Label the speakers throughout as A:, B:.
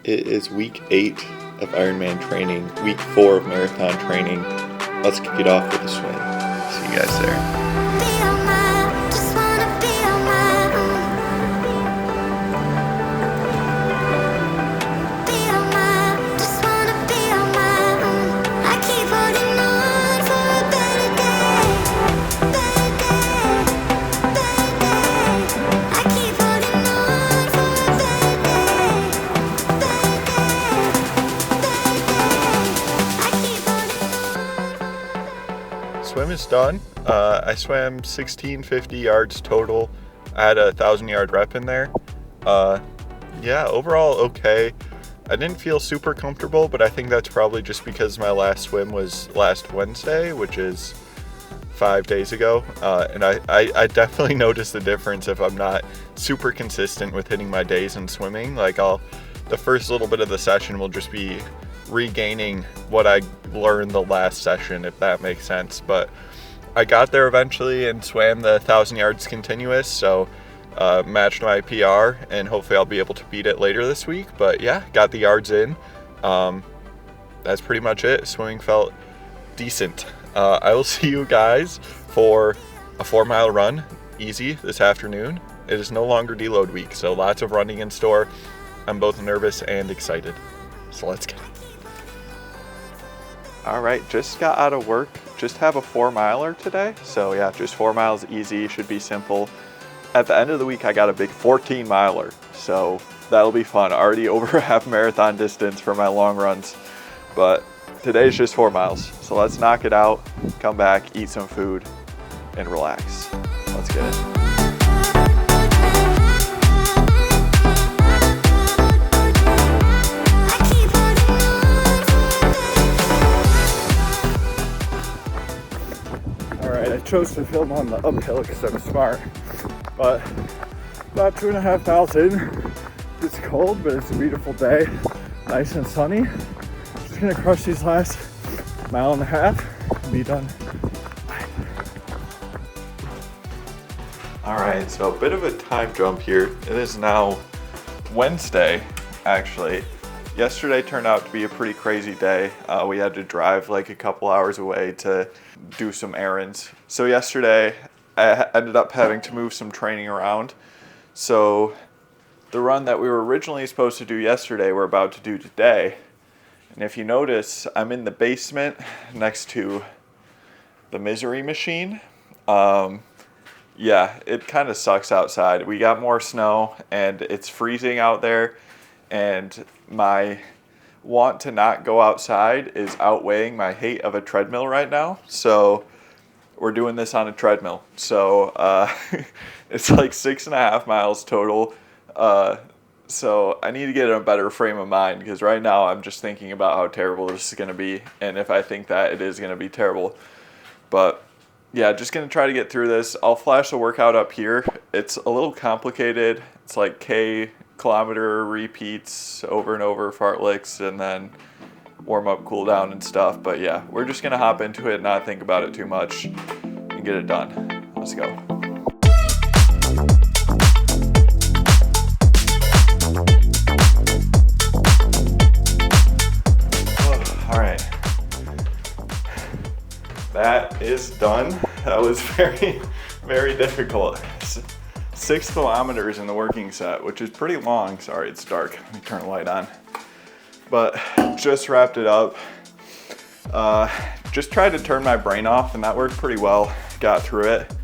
A: It is week 8 of Ironman training, week 4 of marathon training. Let's kick it off with a swim. See you guys there. Swim is done. I swam 1650 yards total. I had a 1,000-yard rep in there. Overall okay. I didn't feel super comfortable, but I think that's probably just because my last swim was last Wednesday, which is 5 days ago. And I definitely noticed the difference if I'm not super consistent with hitting my days in swimming. The first little bit of the session will just be regaining what I learned the last session, if that makes sense. But I got there eventually and swam the 1,000 yards continuous, so matched my PR, and hopefully I'll be able to beat it later this week. But yeah, got the yards in. That's pretty much it. Swimming felt decent. I will see you guys for a 4-mile run, easy, this afternoon. It is no longer deload week, so lots of running in store. I'm both nervous and excited, so let's get it. All right, just got out of work. Just have a 4-miler today. So yeah, just 4 miles, easy, should be simple. At the end of the week, I got a big 14-miler. So that'll be fun. Already over a half marathon distance for my long runs. But today's just 4 miles. So let's knock it out, come back, eat some food, and relax. Let's get it. I chose to film on the uphill because I'm smart, but about 2.5 miles in. It's cold, but it's a beautiful day, nice and sunny. Just gonna crush these last 1.5 miles and be done. All right, so a bit of a time jump here. It is now Wednesday, actually. Yesterday turned out to be a pretty crazy day. We had to drive like a couple hours away to do some errands. So yesterday I ended up having to move some training around. So the run that we were originally supposed to do yesterday, we're about to do today. And if you notice, I'm in the basement next to the misery machine. Yeah, it kind of sucks outside. We got more snow and it's freezing out there. And my want to not go outside is outweighing my hate of a treadmill right now. So we're doing this on a treadmill. So it's like 6.5 miles total. So I need to get in a better frame of mind because right now I'm just thinking about how terrible this is going to be. And if I think that it is going to be terrible. But yeah, just going to try to get through this. I'll flash the workout up here. It's a little complicated. It's like kilometer repeats over and over, fartleks, and then warm up, cool down and stuff. But yeah, we're just gonna hop into it, not think about it too much, and get it done. Let's go. All right, that is done. That was very, very difficult. 6 kilometers in the working set, which is pretty long. Sorry, it's dark. Let me turn the light on. But just wrapped it up. Just tried to turn my brain off and that worked pretty well. Got through it,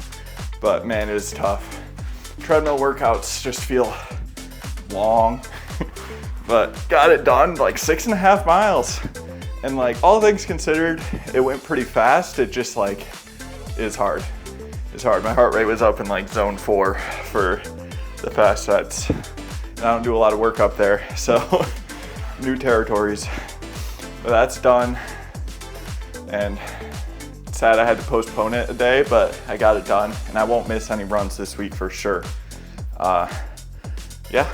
A: but man, it is tough. Treadmill workouts just feel long, but got it done, like 6.5 miles. And like all things considered, it went pretty fast. It just like is hard. It's hard. My heart rate was up in like zone 4 for the fast sets. And I don't do a lot of work up there, so new territories. But that's done. And it's sad I had to postpone it a day, but I got it done. And I won't miss any runs this week for sure. Yeah,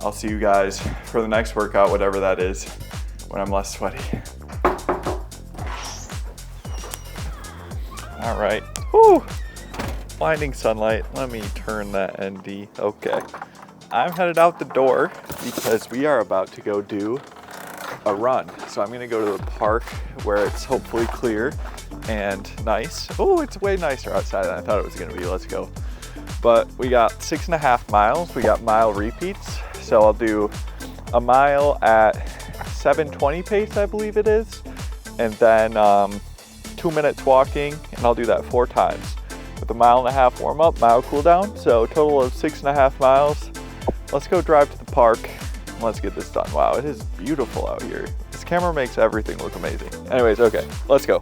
A: I'll see you guys for the next workout, whatever that is, when I'm less sweaty. All right. Whew. Blinding sunlight. Let me turn that ND. Okay. I'm headed out the door because we are about to go do a run. So I'm gonna go to the park where it's hopefully clear and nice. Oh, it's way nicer outside than I thought it was gonna be. Let's go. But we got 6.5 miles. We got mile repeats. So I'll do a mile at 7:20 pace, I believe it is. And then 2 minutes walking, and I'll do that 4 times. With a 1.5 mile warm up, mile cool down. So a total of 6.5 miles. Let's go drive to the park. Let's get this done. Wow, it is beautiful out here. This camera makes everything look amazing. Anyways, okay, let's go.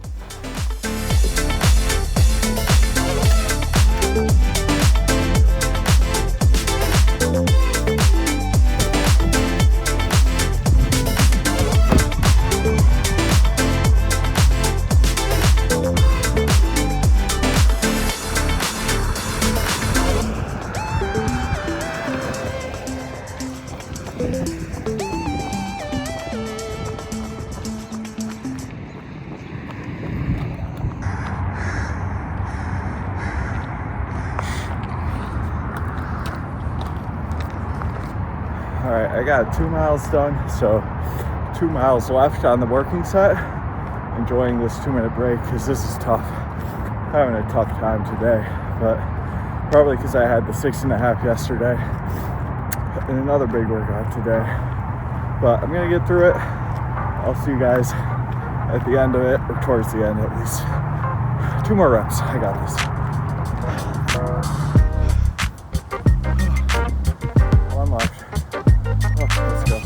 A: All right, I got 2 miles done, so 2 miles left on the working set. Enjoying this 2-minute break because this is tough. Having a tough time today, but probably because I had the 6.5 yesterday and another big workout today. But I'm gonna get through it. I'll see you guys at the end of it, or towards the end at least. 2 more reps, I got this. One left. Let's go.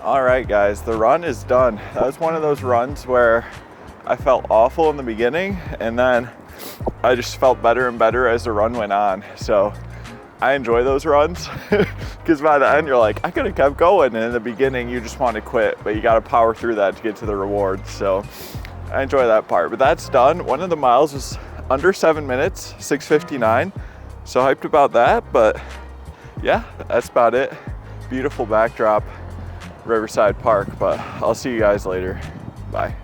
A: All right, guys, the run is done. That was one of those runs where I felt awful in the beginning, and then I just felt better and better as the run went on. So I enjoy those runs because by the end you're like, I could have kept going, and in the beginning you just want to quit, but you got to power through that to get to the rewards. So I enjoy that part. But that's done. One of the miles was under 7 minutes, 6:59. So hyped about that, but yeah, that's about it. Beautiful backdrop, Riverside Park, but I'll see you guys later. Bye.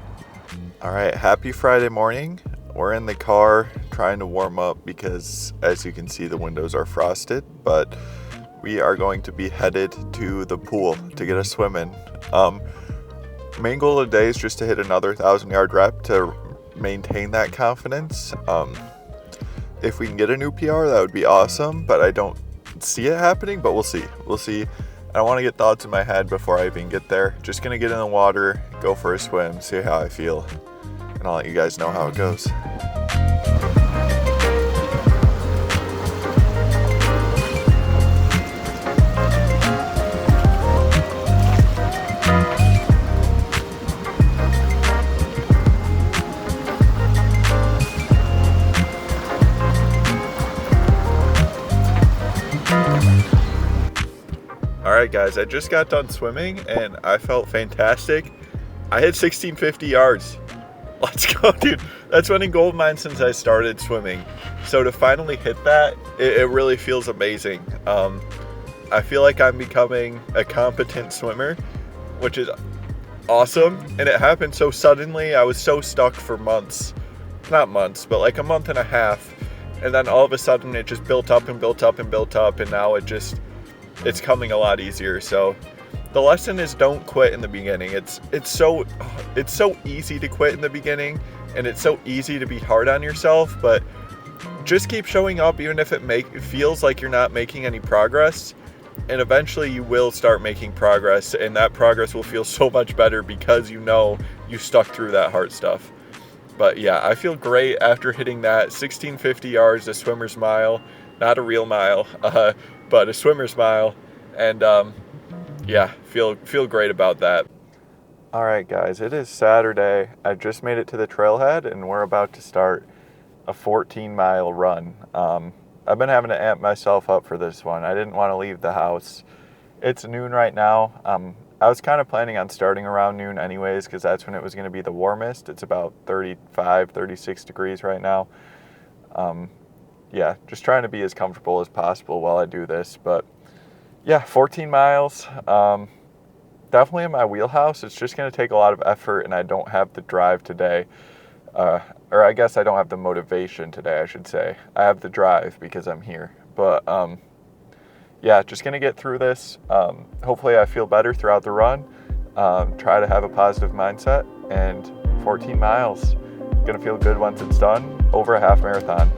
A: All right, happy Friday morning. We're in the car trying to warm up because, as you can see, the windows are frosted, but we are going to be headed to the pool to get a swim in. Main goal of the day is just to hit another 1,000-yard rep to maintain that confidence. If we can get a new PR, that would be awesome, but I don't see it happening, but we'll see. We'll see. I don't want to get thoughts in my head before I even get there. Just gonna get in the water, go for a swim, see how I feel, and I'll let you guys know how it goes. Alright guys, I just got done swimming and I felt fantastic. I hit 1650 yards. Let's go, dude. That's winning gold mine since I started swimming. So to finally hit that, it really feels amazing. I feel like I'm becoming a competent swimmer, which is awesome. And it happened so suddenly. I was so stuck for months. Not months, but like a month and a half. And then all of a sudden it just built up and built up and built up, and now it's coming a lot easier. So the lesson is don't quit in the beginning. It's so easy to quit in the beginning, and it's so easy to be hard on yourself, but just keep showing up even if it feels like you're not making any progress, and eventually you will start making progress, and that progress will feel so much better because you know you stuck through that hard stuff. But yeah, I feel great after hitting that 1650 yards, a swimmer's mile, not a real mile, but a swimmer's mile, and yeah, feel great about that. All right, guys, it is Saturday. I just made it to the trailhead, and we're about to start a 14-mile run. I've been having to amp myself up for this one. I didn't want to leave the house. It's noon right now. I was kind of planning on starting around noon anyways, because that's when it was going to be the warmest. It's about 35, 36 degrees right now. Yeah, just trying to be as comfortable as possible while I do this. But yeah, 14 miles, definitely in my wheelhouse. It's just going to take a lot of effort, and I don't have the drive today. Or I guess I don't have the motivation today, I should say. I have the drive because I'm here. But yeah, just gonna get through this. Hopefully I feel better throughout the run. Try to have a positive mindset, and 14 miles, gonna feel good once it's done, over a half marathon.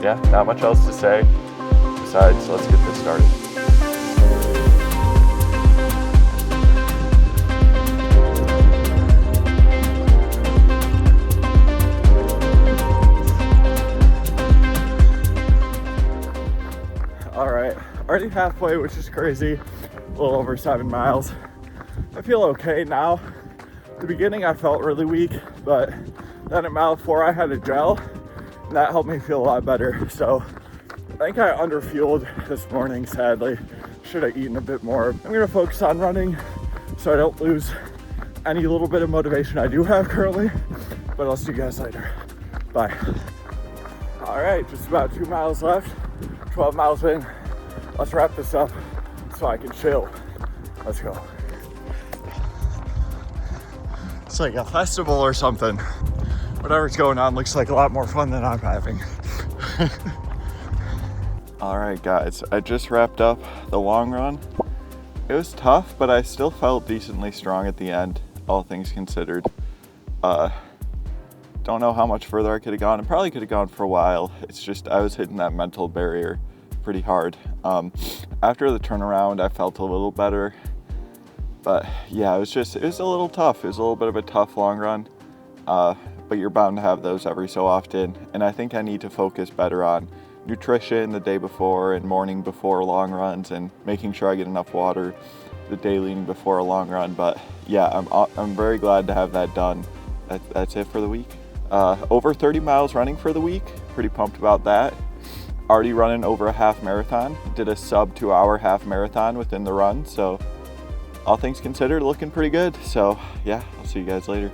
A: Yeah, not much else to say besides let's get this started.
B: All right, already halfway, which is crazy. A little over 7 miles. I feel okay now. At the beginning I felt really weak, but then at mile 4 I had a gel, and that helped me feel a lot better. So I think I underfueled this morning, sadly. Should have eaten a bit more. I'm gonna focus on running so I don't lose any little bit of motivation I do have currently, but I'll see you guys later. Bye. All right, just about 2 miles left, 12 miles in. Let's wrap this up so I can chill. Let's go. It's like a festival or something. Whatever's going on looks like a lot more fun than I'm having.
A: All right, guys, I just wrapped up the long run. It was tough, but I still felt decently strong at the end, all things considered. Don't know how much further I could have gone. I probably could have gone for a while. It's just I was hitting that mental barrier pretty hard. After the turnaround, I felt a little better. But yeah, it was a little tough. It was a little bit of a tough long run. But you're bound to have those every so often. And I think I need to focus better on nutrition the day before and morning before long runs, and making sure I get enough water the day leading before a long run. But yeah, I'm very glad to have that done. That's it for the week. Over 30 miles running for the week. Pretty pumped about that. Already running over a half marathon. Did a sub 2 hour half marathon within the run. So all things considered, looking pretty good. So yeah, I'll see you guys later.